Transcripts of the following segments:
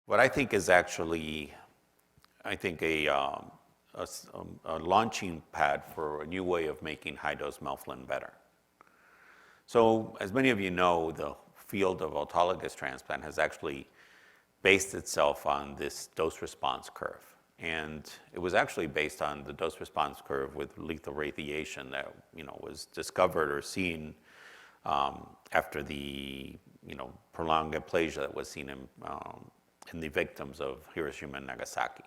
What I think is actually, a launching pad for a new way of making high-dose melphalan better. So as many of you know, the field of autologous transplant has actually based itself on this dose-response curve. And it was actually based on the dose-response curve with lethal radiation that, was discovered or seen after the, prolonged aplasia that was seen in the victims of Hiroshima and Nagasaki.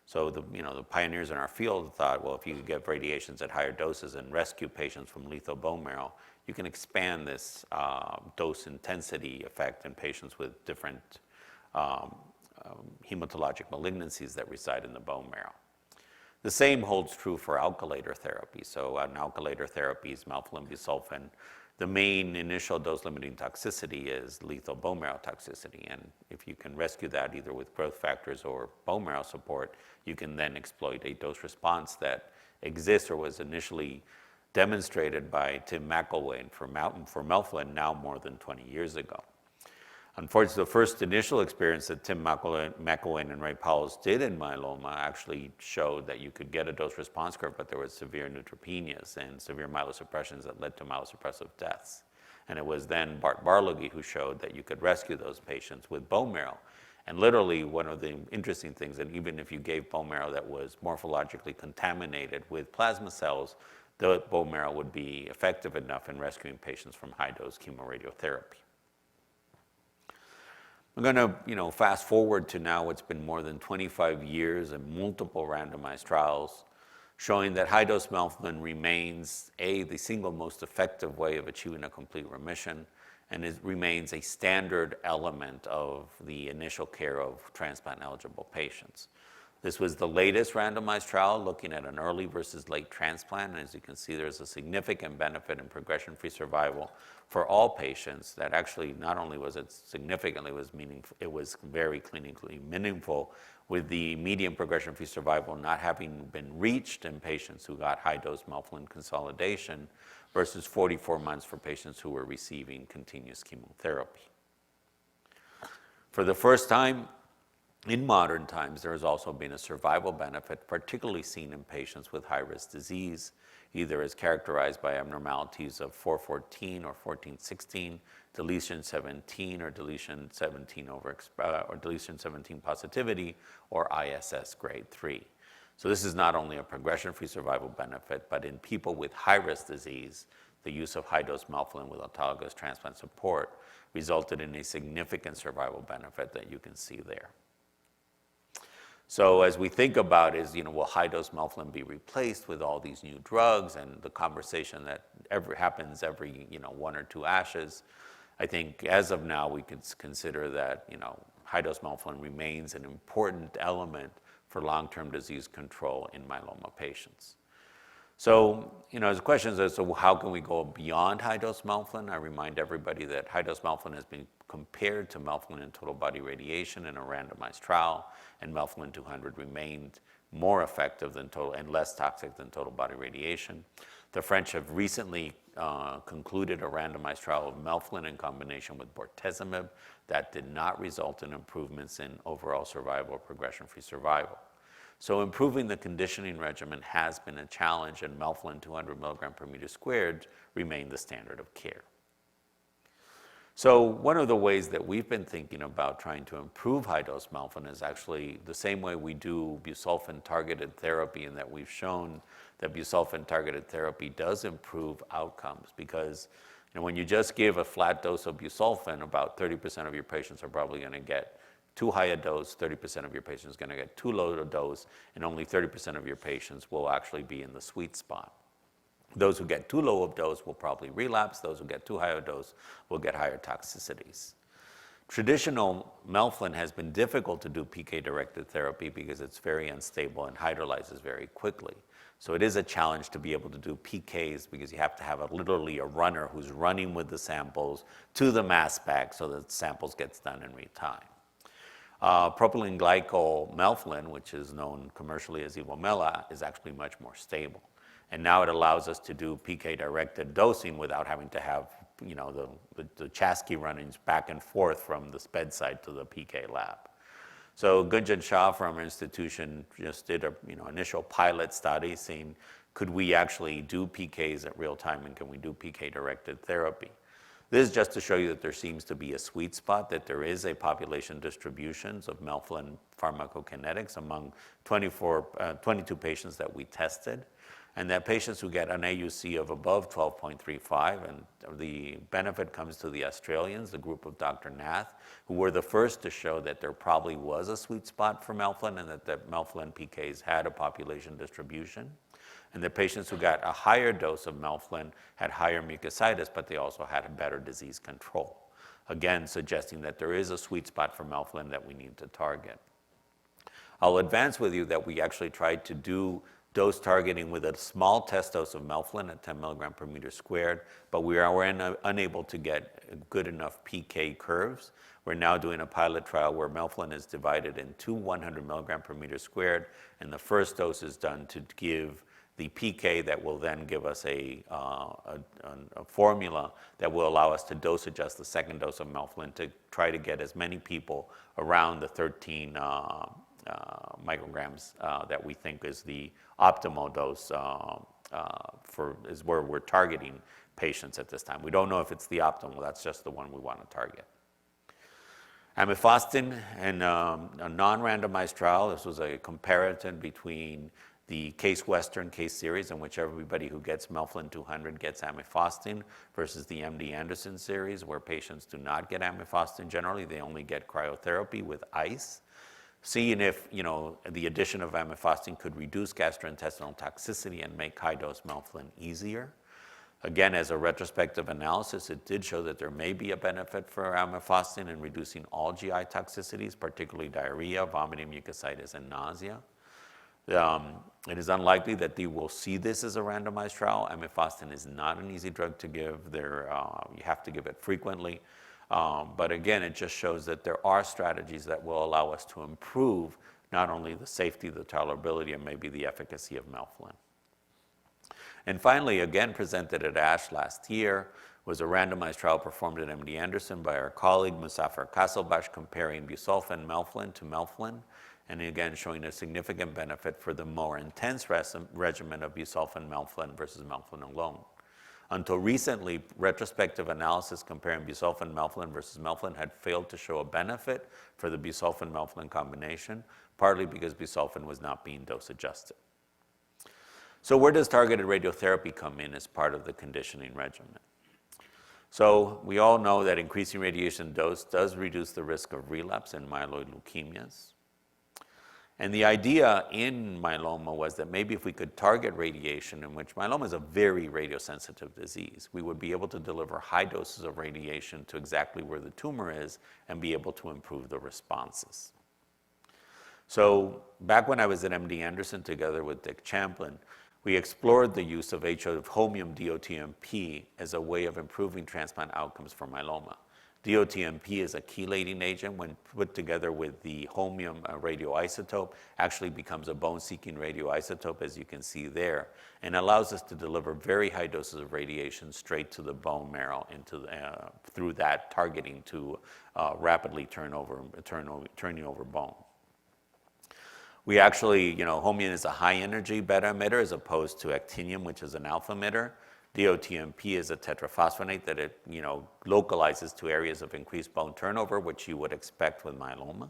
So the pioneers in our field thought, well, if you could get radiations at higher doses and rescue patients from lethal bone marrow, you can expand this dose intensity effect in patients with different hematologic malignancies that reside in the bone marrow. The same holds true for alkylator therapy. So an alkylator therapy is melphalan busulfan. The main initial dose-limiting toxicity is lethal bone marrow toxicity, and if you can rescue that either with growth factors or bone marrow support, you can then exploit a dose response that exists or was initially demonstrated by Tim McElwain for melphalan now more than 20 years ago. Unfortunately, the first initial experience that Tim McElwain and Ray Powles did in myeloma actually showed that you could get a dose response curve, but there was severe neutropenias and severe myelosuppressions that led to myelosuppressive deaths. And it was then Bart Barloghy who showed that you could rescue those patients with bone marrow. And literally, one of the interesting things, that even if you gave bone marrow that was morphologically contaminated with plasma cells, the bone marrow would be effective enough in rescuing patients from high-dose chemoradiotherapy. I'm going to, fast forward to now. It's been more than 25 years and multiple randomized trials showing that high-dose melphalan remains, the single most effective way of achieving a complete remission, and it remains a standard element of the initial care of transplant-eligible patients. This was the latest randomized trial looking at an early versus late transplant, and as you can see, there's a significant benefit in progression-free survival for all patients. That actually not only was it significantly was meaningful, it was very clinically meaningful, with the median progression-free survival not having been reached in patients who got high-dose melphalan consolidation versus 44 months for patients who were receiving continuous chemotherapy. For the first time in modern times, there has also been a survival benefit, particularly seen in patients with high-risk disease, either as characterized by abnormalities of 414 or 1416, deletion 17 or deletion 17 or deletion 17 positivity, or ISS grade 3. So this is not only a progression-free survival benefit, but in people with high-risk disease, the use of high-dose melphalan with autologous transplant support resulted in a significant survival benefit that you can see there. So as we think about will high-dose melphalan be replaced with all these new drugs, and the conversation that happens every 1 or 2 ASHs, I think as of now we could consider that high-dose melphalan remains an important element for long-term disease control in myeloma patients. So, as questions as to how can we go beyond high-dose melphalan, I remind everybody that high-dose melphalan has been compared to melphalan and total body radiation in a randomized trial, and melphalan 200 remained more effective than total and less toxic than total body radiation. The French have recently concluded a randomized trial of melphalan in combination with bortezomib that did not result in improvements in overall survival or progression-free survival. So improving the conditioning regimen has been a challenge, and melphalan 200 milligram per meter squared remained the standard of care. So one of the ways that we've been thinking about trying to improve high-dose melphalan is actually the same way we do busulfan-targeted therapy, in that we've shown that busulfan-targeted therapy does improve outcomes, because when you just give a flat dose of busulfan, about 30% of your patients are probably going to get too high a dose, 30% of your patients are going to get too low a dose, and only 30% of your patients will actually be in the sweet spot. Those who get too low of dose will probably relapse. Those who get too high a dose will get higher toxicities. Traditional melphalan has been difficult to do PK-directed therapy because it's very unstable and hydrolyzes very quickly. So it is a challenge to be able to do PKs, because you have to have literally a runner who's running with the samples to the mass spec so that the samples gets done in real time. Propylene glycol melphalan, which is known commercially as Ivomela, is actually much more stable. And now it allows us to do PK-directed dosing without having to have the Chasqui runnings back and forth from the bedside to the PK lab. So Gunjan Shah from our institution just did a initial pilot study seeing could we actually do PKs at real time and can we do PK-directed therapy. This is just to show you that there seems to be a sweet spot, that there is a population distributions of melphalan pharmacokinetics among 22 patients that we tested, and that patients who get an AUC of above 12.35, and the benefit comes to the Australians, the group of Dr. Nath, who were the first to show that there probably was a sweet spot for melphalan and that the melphalan PKs had a population distribution. And the patients who got a higher dose of melphalan had higher mucositis, but they also had a better disease control. Again, suggesting that there is a sweet spot for melphalan that we need to target. I'll advance with you that we actually tried to do dose targeting with a small test dose of melphalan at 10 milligram per meter squared, but we were unable to get good enough PK curves. We're now doing a pilot trial where melphalan is divided in two 100 milligram per meter squared, and the first dose is done to give the PK that will then give us a formula that will allow us to dose adjust the second dose of melphalan to try to get as many people around the 13 micrograms that we think is the optimal dose is where we're targeting patients at this time. We don't know if it's the optimal, that's just the one we want to target. Amifostin in a non-randomized trial, this was a comparison between the Case Western case series in which everybody who gets melphalan 200 gets amifostin versus the MD Anderson series where patients do not get amifostin generally, they only get cryotherapy with ice. Seeing if the addition of amifostin could reduce gastrointestinal toxicity and make high-dose melphalan easier. Again, as a retrospective analysis, it did show that there may be a benefit for amifostin in reducing all GI toxicities, particularly diarrhea, vomiting, mucositis, and nausea. It is unlikely that they will see this as a randomized trial. Amifostin is not an easy drug to give. You have to give it frequently. But again, it just shows that there are strategies that will allow us to improve not only the safety, the tolerability, and maybe the efficacy of melphalan. And finally, again presented at ASH last year, was a randomized trial performed at MD Anderson by our colleague Muzafer Kasselbash comparing busulfan melphalan to melphalan, and again showing a significant benefit for the more intense regimen of busulfan melphalan versus melphalan alone. Until recently, retrospective analysis comparing busulfan melphalan versus melphalan had failed to show a benefit for the busulfan melphalan combination, partly because busulfan was not being dose adjusted. So where does targeted radiotherapy come in as part of the conditioning regimen? So we all know that increasing radiation dose does reduce the risk of relapse in myeloid leukemias. And the idea in myeloma was that maybe if we could target radiation, in which myeloma is a very radiosensitive disease, we would be able to deliver high doses of radiation to exactly where the tumor is and be able to improve the responses. So back when I was at MD Anderson together with Dick Champlin, we explored the use of holmium DOTMP as a way of improving transplant outcomes for myeloma. DOTMP is a chelating agent. When put together with the holmium radioisotope, actually becomes a bone-seeking radioisotope, as you can see there, and allows us to deliver very high doses of radiation straight to the bone marrow through that targeting to rapidly turning over bone. We actually, holmium is a high-energy beta emitter as opposed to actinium, which is an alpha emitter. DOTMP is a tetraphosphonate that it, localizes to areas of increased bone turnover, which you would expect with myeloma.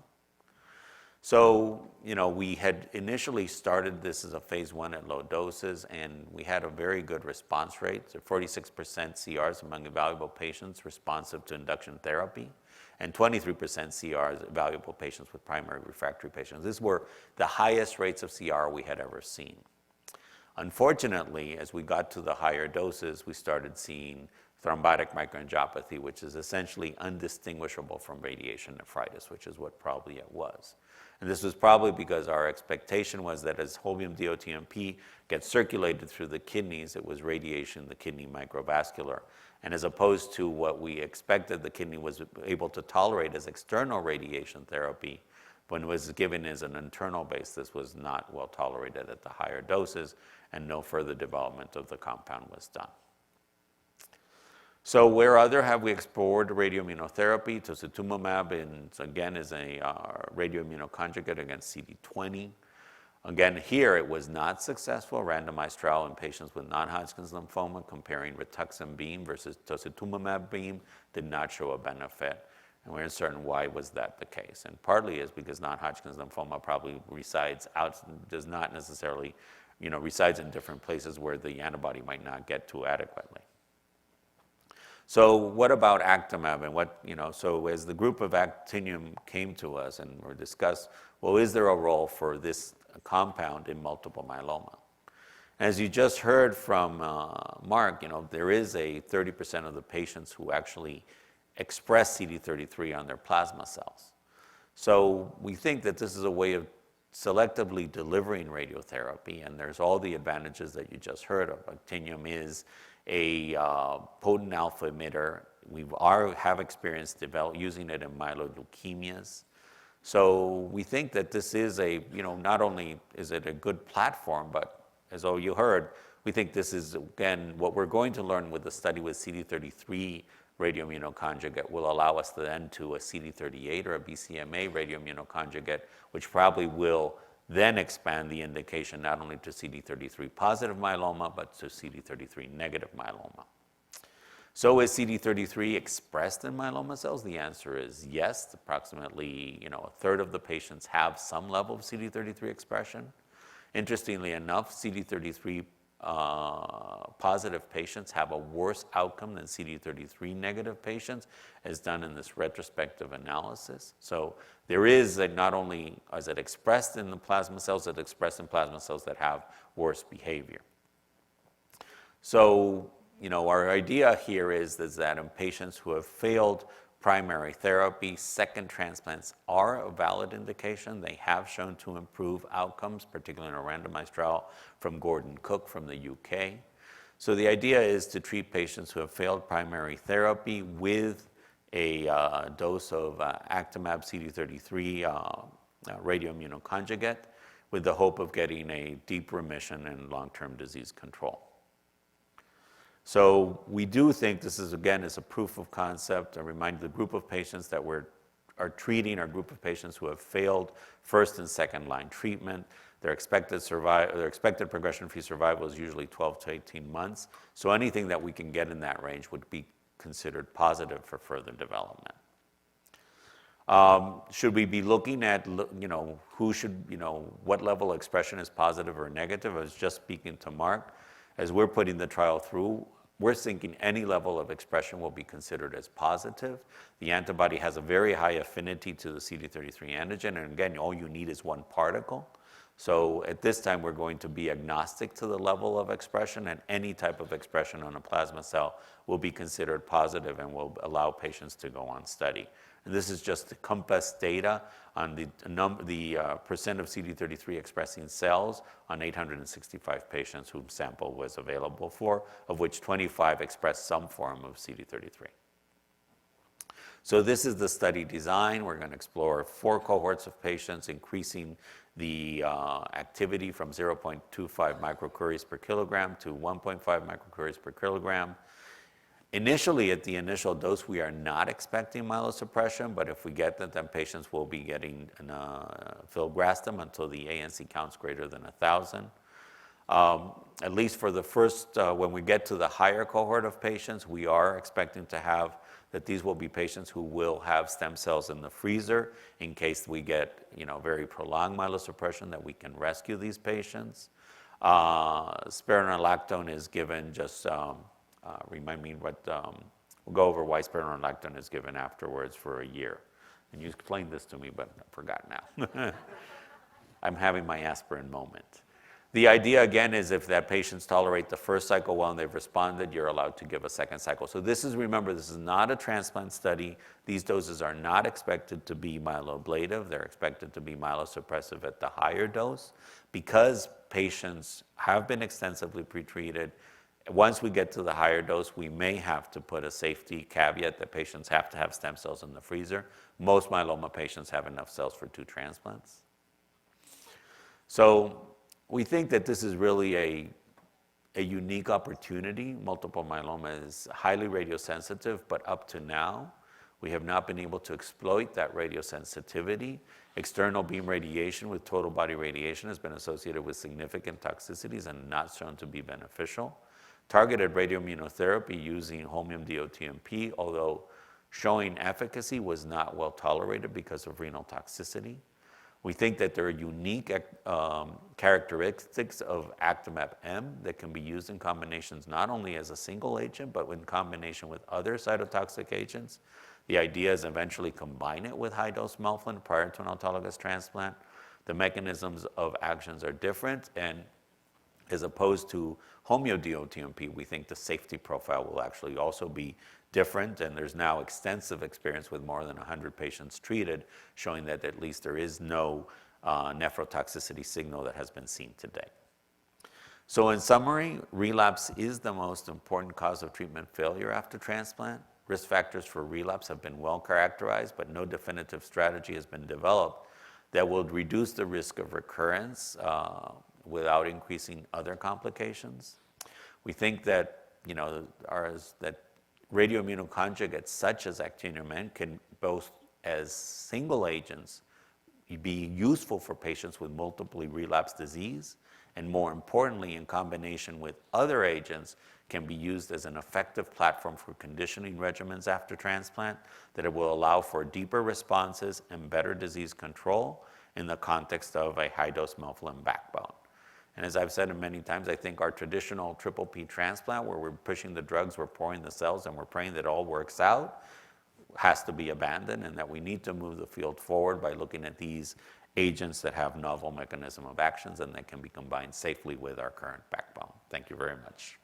So, we had initially started this as a phase 1 at low doses, and we had a very good response rate, so 46% CRs among evaluable patients responsive to induction therapy, and 23% CRs evaluable patients with primary refractory patients. These were the highest rates of CR we had ever seen. Unfortunately, as we got to the higher doses, we started seeing thrombotic microangiopathy, which is essentially undistinguishable from radiation nephritis, which is what probably it was. And this was probably because our expectation was that as holmium DOTMP gets circulated through the kidneys, it was radiation, the kidney microvascular. And as opposed to what we expected the kidney was able to tolerate as external radiation therapy, when it was given as an internal base, this was not well tolerated at the higher doses, and no further development of the compound was done. So where other have we explored radioimmunotherapy? Tocilizumab, again, is a radioimmunoconjugate against CD20. Again, here it was not successful, randomized trial in patients with non-Hodgkin's lymphoma comparing Rituxan beam versus Tocilizumab beam did not show a benefit. And we're uncertain why was that the case. And partly is because non-Hodgkin's lymphoma probably does not necessarily, resides in different places where the antibody might not get to adequately. So what about Actimab and so as the group of Actinium came to us and were discussed, well, is there a role for this compound in multiple myeloma? As you just heard from Mark, there is a 30% of the patients who actually express CD33 on their plasma cells. So we think that this is a way of selectively delivering radiotherapy, and there's all the advantages that you just heard of. Actinium is a potent alpha emitter. We have experience using it in myeloid leukemias. So we think that this is not only is it a good platform, but as all you heard, we think this is, again, what we're going to learn with the study with CD33 radioimmunoconjugate will allow us then to a CD38 or a BCMA radioimmunoconjugate, which probably will then expand the indication not only to CD33 positive myeloma, but to CD33 negative myeloma. So is CD33 expressed in myeloma cells? The answer is yes. Approximately a third of the patients have some level of CD33 expression. Interestingly enough, CD33 positive patients have a worse outcome than CD33 negative patients, as done in this retrospective analysis. So there is not only is it expressed in the plasma cells, it's expressed in plasma cells that have worse behavior. So, our idea here is that in patients who have failed primary therapy, second transplants are a valid indication. They have shown to improve outcomes, particularly in a randomized trial from Gordon Cook from the UK. So the idea is to treat patients who have failed primary therapy with a dose of Actimab CD33 radioimmunoconjugate with the hope of getting a deep remission and long-term disease control. So we do think this is, again, is a proof of concept. I remind the group of patients that are treating are a group of patients who have failed first and second line treatment. Their expected progression-free survival is usually 12 to 18 months. So anything that we can get in that range would be considered positive for further development. Should we be looking at, what level of expression is positive or negative? I was just speaking to Mark. As we're putting the trial through, we're thinking any level of expression will be considered as positive. The antibody has a very high affinity to the CD33 antigen, and again, all you need is one particle. So at this time, we're going to be agnostic to the level of expression, and any type of expression on a plasma cell will be considered positive and will allow patients to go on study. And this is just the COMPASS data on the percent of CD33 expressing cells on 865 patients whom sample was available for, of which 25 expressed some form of CD33. So this is the study design. We're going to explore 4 cohorts of patients, increasing the activity from 0.25 microcuries per kilogram to 1.5 microcuries per kilogram. Initially, at the initial dose, we are not expecting myelosuppression, but if we get that, then patients will be getting filgrastim until the ANC count's greater than 1,000. At least for the first, when we get to the higher cohort of patients, we are expecting to have that these will be patients who will have stem cells in the freezer in case we get, very prolonged myelosuppression, that we can rescue these patients. Spironolactone is given just, remind me what, we'll go over why spironolactone is given afterwards for a year. And you explained this to me, but I forgot now. I'm having my aspirin moment. The idea, again, is if that patients tolerate the first cycle well and they've responded, you're allowed to give a second cycle. So remember, this is not a transplant study. These doses are not expected to be myeloablative. They're expected to be myelosuppressive at the higher dose. Because patients have been extensively pretreated, once we get to the higher dose, we may have to put a safety caveat that patients have to have stem cells in the freezer. Most myeloma patients have enough cells for 2 transplants. So we think that this is really a unique opportunity. Multiple myeloma is highly radiosensitive, but up to now, we have not been able to exploit that radiosensitivity. External beam radiation with total body radiation has been associated with significant toxicities and not shown to be beneficial. Targeted radioimmunotherapy using holmium DOTMP, although showing efficacy, was not well tolerated because of renal toxicity. We think that there are unique characteristics of Actimab-M that can be used in combinations not only as a single agent, but in combination with other cytotoxic agents. The idea is eventually combine it with high-dose melphalan prior to an autologous transplant. The mechanisms of actions are different, and as opposed to homeodotMP, we think the safety profile will actually also be different, and there's now extensive experience with more than 100 patients treated showing that at least there is no nephrotoxicity signal that has been seen today. So in summary, relapse is the most important cause of treatment failure after transplant. Risk factors for relapse have been well characterized, but no definitive strategy has been developed that will reduce the risk of recurrence without increasing other complications. We think that, that radioimmunoconjugates such as Actimab-M can both as single agents be useful for patients with multiply relapsed disease, and more importantly, in combination with other agents, can be used as an effective platform for conditioning regimens after transplant, that it will allow for deeper responses and better disease control in the context of a high-dose melphalan backbone. And as I've said many times, I think our traditional triple P transplant, where we're pushing the drugs, we're pouring the cells, and we're praying that it all works out, has to be abandoned, and that we need to move the field forward by looking at these agents that have novel mechanism of actions and that can be combined safely with our current backbone. Thank you very much.